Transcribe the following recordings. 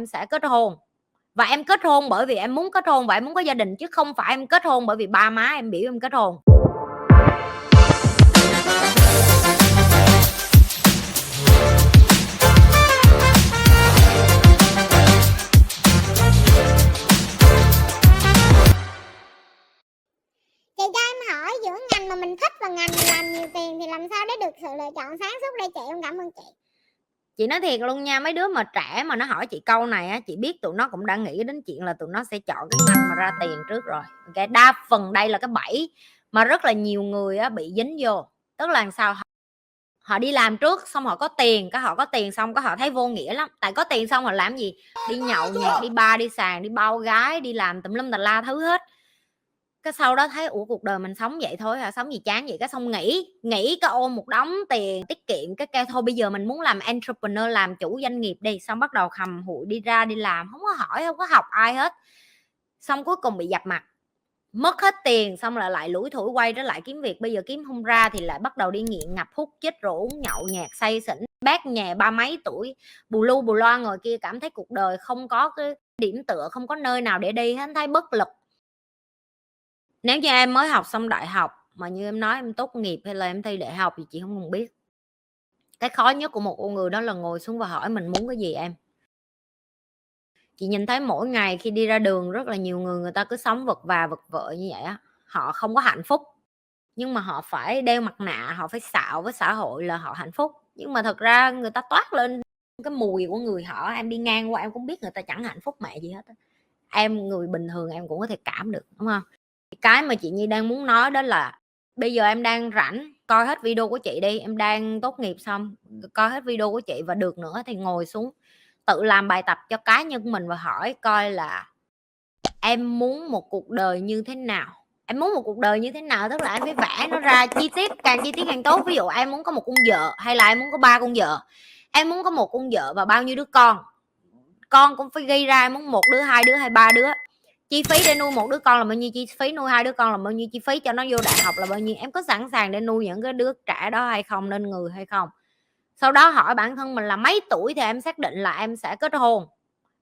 em sẽ kết hôn. Và em kết hôn bởi vì em muốn kết hôn và em muốn có gia đình, chứ không phải em kết hôn bởi vì ba má em biểu em kết hôn. Chị cho em hỏi, giữa ngành mà mình thích và ngành làm nhiều tiền thì làm sao để được sự lựa chọn sáng suốt đây chị? Em cảm ơn chị. Chị nói thiệt luôn nha, mấy đứa mà trẻ mà nó hỏi chị câu này á, chị biết tụi nó cũng đã nghĩ đến chuyện là tụi nó sẽ chọn cái ngành mà ra tiền trước rồi. Okay? Đa phần đây là cái bẫy mà rất là nhiều người á, bị dính vô. Tức là sao? Họ đi làm trước xong họ có tiền, họ có tiền xong họ thấy vô nghĩa lắm. Tại có tiền xong họ làm gì? Đi nhậu nhẹt, đi bar, đi sàn, đi bao gái, đi làm tùm lum tà la thứ hết. Cái sau đó thấy ủa cuộc đời mình sống vậy thôi hả, sống gì chán vậy, cái xong nghĩ cái ôm một đống tiền tiết kiệm, cái kêu thôi bây giờ mình muốn làm entrepreneur, làm chủ doanh nghiệp đi, xong bắt đầu khầm hụi đi ra đi làm, không có hỏi không có học ai hết, xong cuối cùng bị dập mặt, mất hết tiền, xong lại lủi thủi quay trở lại kiếm việc. Bây giờ kiếm không ra thì lại bắt đầu đi nghiện ngập, hút chích rượu, uống nhậu nhẹt, say xỉn, bác nhà ba mấy tuổi bù lu bù loa ngồi kia, cảm thấy cuộc đời không có cái điểm tựa, không có nơi nào để đi hết, thấy bất lực. Nếu như em mới học xong đại học mà như em nói em tốt nghiệp hay là em thi đại học thì chị không còn biết. Cái khó nhất của một con người đó là ngồi xuống và hỏi mình muốn cái gì em. Chị nhìn thấy mỗi ngày khi đi ra đường rất là nhiều người ta cứ sống vật vợ như vậy á. Họ không có hạnh phúc, nhưng mà họ phải đeo mặt nạ, họ phải xạo với xã hội là họ hạnh phúc. Nhưng mà thật ra người ta toát lên cái mùi của người họ, em đi ngang qua em cũng biết người ta chẳng hạnh phúc mẹ gì hết. Em người bình thường em cũng có thể cảm được, đúng không? Cái mà chị Nhi đang muốn nói đó là bây giờ em đang rảnh, coi hết video của chị đi, em đang tốt nghiệp xong, coi hết video của chị và được nữa thì ngồi xuống tự làm bài tập cho cá nhân mình và hỏi coi là em muốn một cuộc đời như thế nào. Em muốn một cuộc đời như thế nào tức là em phải vẽ nó ra chi tiết, càng chi tiết càng tốt. Ví dụ em muốn có một con vợ hay là em muốn có 3 con vợ, em muốn có một con vợ và bao nhiêu đứa con cũng phải ghi ra, em muốn 1 đứa, 2 đứa hay 3 đứa. Chi phí để nuôi 1 đứa con là bao nhiêu, chi phí nuôi 2 đứa con là bao nhiêu, chi phí cho nó vô đại học là bao nhiêu. Em có sẵn sàng để nuôi những cái đứa trẻ đó hay không, nên người hay không. Sau đó hỏi bản thân mình là mấy tuổi thì em xác định là em sẽ kết hôn.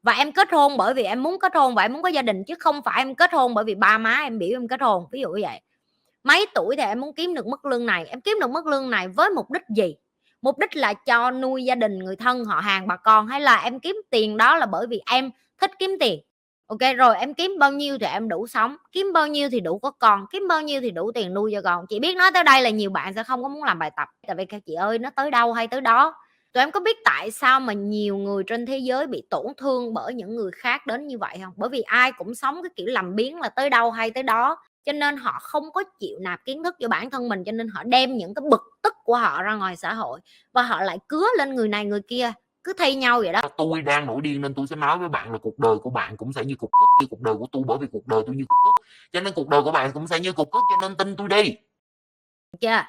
Và em kết hôn bởi vì em muốn kết hôn và em muốn có gia đình, chứ không phải em kết hôn bởi vì ba má em biểu em kết hôn. Ví dụ như vậy. Mấy tuổi thì em muốn kiếm được mức lương này, em kiếm được mức lương này với mục đích gì? Mục đích là cho nuôi gia đình, người thân, họ hàng, bà con, hay là em kiếm tiền đó là bởi vì em thích kiếm tiền. Ok, rồi em kiếm bao nhiêu thì em đủ sống, kiếm bao nhiêu thì đủ có con, kiếm bao nhiêu thì đủ tiền nuôi cho con. Chị biết nói tới đây là nhiều bạn sẽ không có muốn làm bài tập, tại vì các chị ơi, nó tới đâu hay tới đó. Tụi em có biết tại sao mà nhiều người trên thế giới bị tổn thương bởi những người khác đến như vậy không? Bởi vì ai cũng sống cái kiểu làm biếng là tới đâu hay tới đó, cho nên họ không có chịu nạp kiến thức cho bản thân mình, cho nên họ đem những cái bực tức của họ ra ngoài xã hội và họ lại cứa lên người này người kia, cứ thay nhau vậy đó. Tôi đang nổi điên nên tôi sẽ nói với bạn là cuộc đời của bạn cũng sẽ như cục cức như cuộc đời của tôi, bởi vì cuộc đời tôi như cục cức, cho nên cuộc đời của bạn cũng sẽ như cục cức, cho nên tin tôi đi. Chưa?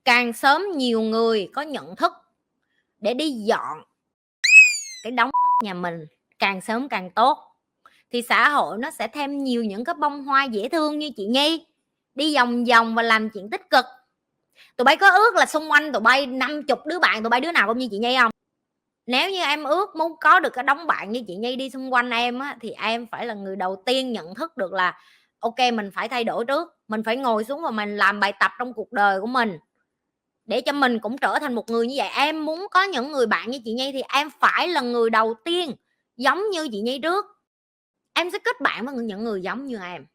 Càng sớm nhiều người có nhận thức để đi dọn cái đống nhà mình càng sớm càng tốt, thì xã hội nó sẽ thêm nhiều những cái bông hoa dễ thương như chị Nhi đi vòng vòng và làm chuyện tích cực. Tụi bay có ước là xung quanh tụi bay 50 đứa bạn tụi bay đứa nào cũng như chị Nhi không? Nếu như em ước muốn có được cái đống bạn như chị Nhi đi xung quanh em á, thì em phải là người đầu tiên nhận thức được là ok, mình phải thay đổi trước, mình phải ngồi xuống và mình làm bài tập trong cuộc đời của mình để cho mình cũng trở thành một người như vậy. Em muốn có những người bạn như chị Nhi thì em phải là người đầu tiên giống như chị Nhi trước. Em sẽ kết bạn với những người giống như em.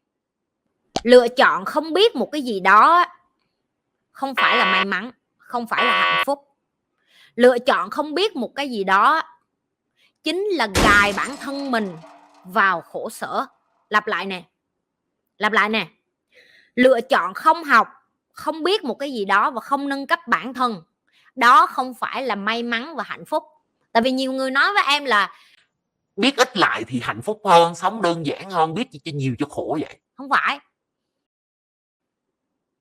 Lựa chọn không biết một cái gì đó không phải là may mắn, không phải là hạnh phúc. Lựa chọn không biết một cái gì đó chính là gài bản thân mình vào khổ sở. Lặp lại nè. Lựa chọn không học, không biết một cái gì đó và không nâng cấp bản thân, đó không phải là may mắn và hạnh phúc. Tại vì nhiều người nói với em là biết ít lại thì hạnh phúc hơn, sống đơn giản hơn, biết cho nhiều cho khổ vậy. Không phải.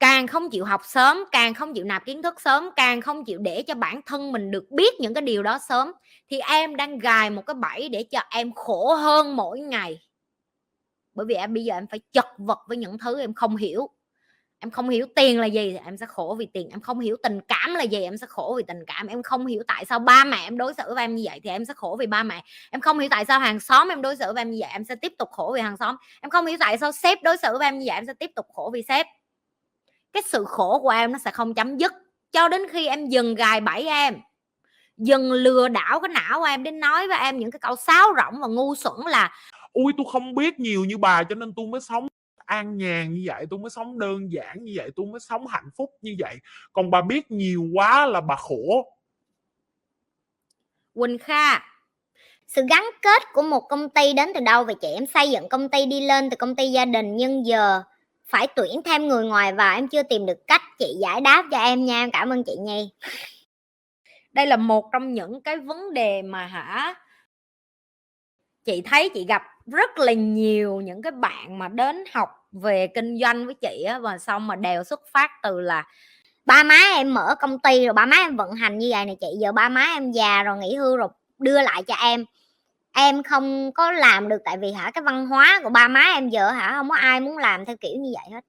Càng không chịu học sớm, càng không chịu nạp kiến thức sớm, càng không chịu để cho bản thân mình được biết những cái điều đó sớm, thì em đang gài một cái bẫy để cho em khổ hơn mỗi ngày. Bởi vì em bây giờ em phải chật vật với những thứ em không hiểu. Em không hiểu tiền là gì thì em sẽ khổ vì tiền. Em không hiểu tình cảm là gì, em sẽ khổ vì tình cảm. Em không hiểu tại sao ba mẹ em đối xử với em như vậy thì em sẽ khổ vì ba mẹ. Em không hiểu tại sao hàng xóm em đối xử với em như vậy, em sẽ tiếp tục khổ vì hàng xóm. Em không hiểu tại sao sếp đối xử với em như vậy, em sẽ tiếp tục khổ vì sếp. Cái sự khổ của em nó sẽ không chấm dứt cho đến khi em dừng gài bẫy em, dừng lừa đảo cái não của em đến nói với em những cái câu sáo rỗng và ngu xuẩn là Ui tôi không biết nhiều như bà cho nên tôi mới sống an nhàn như vậy, tôi mới sống đơn giản như vậy, tôi mới sống hạnh phúc như vậy. Còn bà biết nhiều quá là bà khổ. Quỳnh Kha, Sự gắn kết của một công ty đến từ đâu vậy chị? Em xây dựng công ty đi lên từ công ty gia đình nhưng giờ phải tuyển thêm người ngoài vào, em chưa tìm được cách, chị giải đáp cho em nha. Em cảm ơn chị Nhi. đây là một trong những cái vấn đề mà chị thấy chị gặp rất là nhiều những cái bạn mà đến học về kinh doanh với chị á, và xong mà đều xuất phát từ là Ba má em mở công ty rồi ba má em vận hành như vậy này chị, giờ ba má em già rồi nghỉ hưu rồi đưa lại cho em không có làm được tại vì cái văn hóa của ba má em giờ không có ai muốn làm theo kiểu như vậy hết.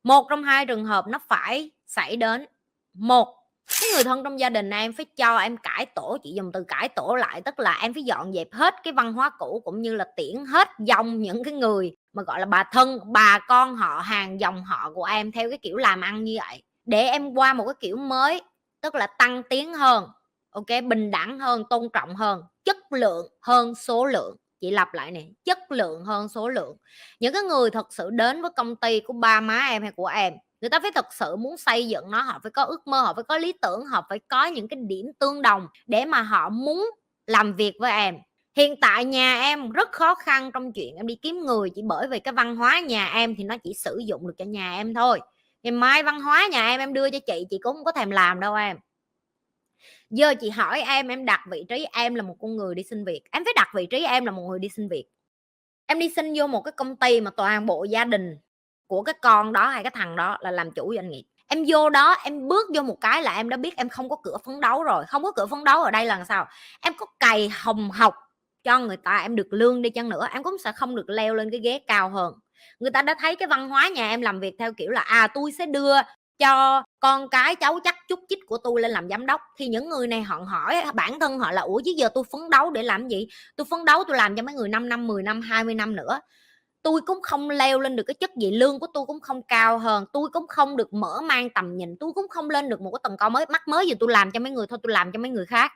một trong hai trường hợp nó phải xảy đến. Một, cái người thân trong gia đình em phải cho em cải tổ, chị dùng từ cải tổ lại, tức là em phải dọn dẹp hết cái văn hóa cũ, cũng như là tiễn hết dòng những cái người mà gọi là bà thân, bà con họ hàng dòng họ của em theo cái kiểu làm ăn như vậy, để em qua một cái kiểu mới, tức là tăng tiến hơn, ok, bình đẳng hơn, tôn trọng hơn, chất lượng hơn số lượng. Chị lặp lại nè, chất lượng hơn số lượng. Những cái người thật sự đến với công ty của ba má em hay của em, người ta phải thật sự muốn xây dựng nó, họ phải có ước mơ, họ phải có lý tưởng, họ phải có những cái điểm tương đồng để mà họ muốn làm việc với em. Hiện tại nhà em rất khó khăn trong chuyện em đi kiếm người, chỉ bởi vì cái văn hóa nhà em thì nó chỉ sử dụng được cho nhà em thôi. Ngày mai văn hóa nhà em đưa cho chị cũng không có thèm làm đâu em. Giờ chị hỏi em đặt vị trí em là một con người đi xin việc, em phải đặt vị trí em là một người đi xin việc. Em đi xin vô một cái công ty mà toàn bộ gia đình của cái con đó hay cái thằng đó là làm chủ doanh nghiệp. Em vô đó, em bước vô một cái là em đã biết em không có cửa phấn đấu rồi. Không có cửa phấn đấu ở đây là sao? Em có cày hồng học cho người ta, em được lương đi chăng nữa, em cũng sẽ không được leo lên cái ghế cao hơn. Người ta đã thấy cái văn hóa nhà em làm việc theo kiểu là tôi sẽ đưa cho con cái cháu chắc chút chích của tôi lên làm giám đốc, thì những người này họ hỏi bản thân họ là ủa chứ giờ tôi phấn đấu để làm gì? Tôi phấn đấu tôi làm cho mấy người 5 năm, 10 năm, 20 năm nữa, tôi cũng không leo lên được cái chức gì, lương của tôi cũng không cao hơn, tôi cũng không được mở mang tầm nhìn, tôi cũng không lên được một cái tầng cao mới, mắc mới gì tôi làm cho mấy người thôi, tôi làm cho mấy người khác,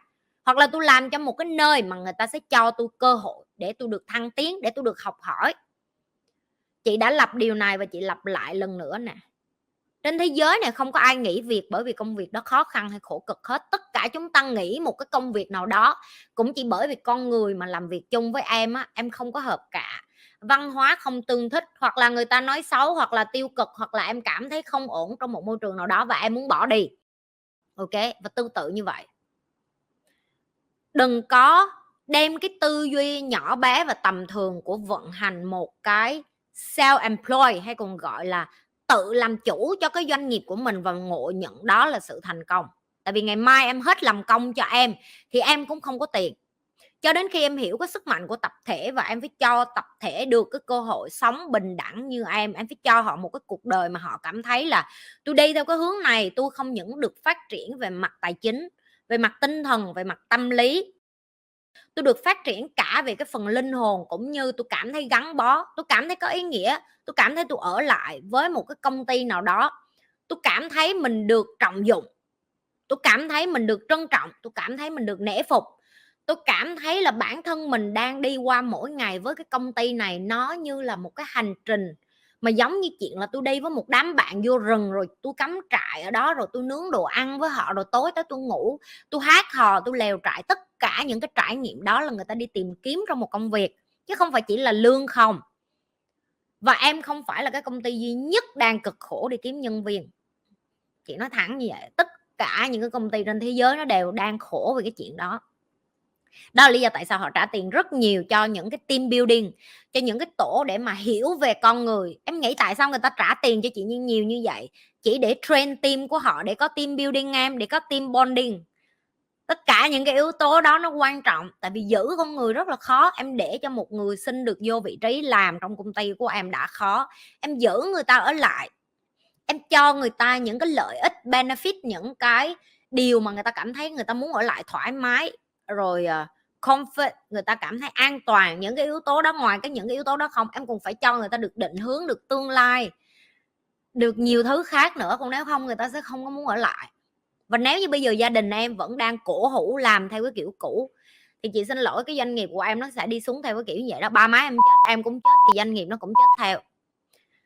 hoặc là tôi làm cho một cái nơi mà người ta sẽ cho tôi cơ hội để tôi được thăng tiến, để tôi được học hỏi. Chị đã lặp điều này và chị lặp lại lần nữa nè, trên thế giới này không có ai nghỉ việc bởi vì công việc đó khó khăn hay khổ cực hết. Tất cả chúng ta nghỉ một cái công việc nào đó cũng chỉ bởi vì con người mà làm việc chung với em á, em không có hợp cả, văn hóa không tương thích, hoặc là người ta nói xấu, hoặc là tiêu cực, hoặc là em cảm thấy không ổn trong một môi trường nào đó và em muốn bỏ đi. Ok, và tương tự như vậy, đừng có đem cái tư duy nhỏ bé và tầm thường của vận hành một cái self-employed, hay còn gọi là tự làm chủ cho cái doanh nghiệp của mình, và ngộ nhận đó là sự thành công. Tại vì ngày mai em hết làm công cho em thì em cũng không có tiền. Cho đến khi em hiểu cái sức mạnh của tập thể, và em phải cho tập thể được cái cơ hội sống bình đẳng như em phải cho họ một cái cuộc đời mà họ cảm thấy là tôi đi theo cái hướng này, tôi không những được phát triển về mặt tài chính, về mặt tinh thần, về mặt tâm lý, tôi được phát triển cả về cái phần linh hồn, cũng như tôi cảm thấy gắn bó, tôi cảm thấy có ý nghĩa, tôi cảm thấy tôi ở lại với một cái công ty nào đó, tôi cảm thấy mình được trọng dụng, tôi cảm thấy mình được trân trọng, tôi cảm thấy mình được nể phục, tôi cảm thấy là bản thân mình đang đi qua mỗi ngày với cái công ty này nó như là một cái hành trình, mà giống như chuyện là tôi đi với một đám bạn vô rừng, rồi tôi cắm trại ở đó, rồi tôi nướng đồ ăn với họ, rồi tối tới tôi ngủ, tôi hát hò, tôi lèo trại. Tất cả những cái trải nghiệm đó là người ta đi tìm kiếm trong một công việc, chứ không phải chỉ là lương không. Và em không phải là cái công ty duy nhất đang cực khổ đi kiếm nhân viên, chị nói thẳng như vậy. Tất cả những cái công ty trên thế giới nó đều đang khổ về cái chuyện đó. Đó là lý do tại sao họ trả tiền rất nhiều cho những cái team building, cho những cái tổ để mà hiểu về con người. Em nghĩ tại sao người ta trả tiền cho chị nhiều như vậy? Chỉ để train team của họ, để có team building em, để có team bonding. Tất cả những cái yếu tố đó nó quan trọng. Tại vì giữ con người rất là khó. Em để cho một người xin được vô vị trí làm trong công ty của em đã khó, em giữ người ta ở lại, em cho người ta những cái lợi ích benefit, những cái điều mà người ta cảm thấy người ta muốn ở lại thoải mái, rồi comfort, người ta cảm thấy an toàn, những cái yếu tố đó. Ngoài những cái yếu tố đó không, em cũng phải cho người ta được định hướng, được tương lai, được nhiều thứ khác nữa, còn nếu không người ta sẽ không có muốn ở lại. Và nếu như bây giờ gia đình em vẫn đang cổ hủ làm theo cái kiểu cũ thì chị xin lỗi, cái doanh nghiệp của em nó sẽ đi xuống theo cái kiểu như vậy đó. Ba má em chết, em cũng chết thì doanh nghiệp nó cũng chết theo.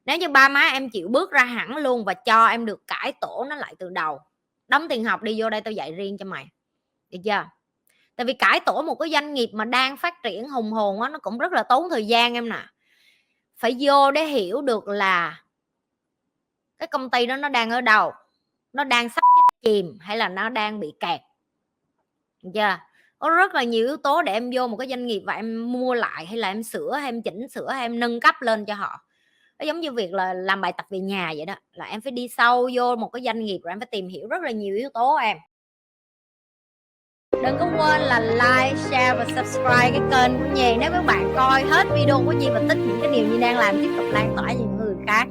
Nếu như ba má em chịu bước ra hẳn luôn và cho em được cải tổ nó lại từ đầu, đóng tiền học đi vô đây tao dạy riêng cho mày, được chưa? Tại vì cải tổ một cái doanh nghiệp mà đang phát triển hùng hồn á, nó cũng rất là tốn thời gian em nè. Phải vô để hiểu được là cái công ty đó nó đang ở đâu, nó đang sắp chết chìm hay là nó đang bị kẹt, được chưa? Có rất là nhiều yếu tố để em vô một cái doanh nghiệp và em mua lại, hay là em sửa, hay em chỉnh sửa, hay em nâng cấp lên cho họ. Nó giống như việc là làm bài tập về nhà vậy đó, là em phải đi sâu vô một cái doanh nghiệp rồi em phải tìm hiểu rất là nhiều yếu tố em. Đừng có quên là like, share và subscribe cái kênh của Nhi. Nếu các bạn coi hết video của Nhi và thích những cái điều Nhi đang làm, tiếp tục lan tỏa cho những người khác.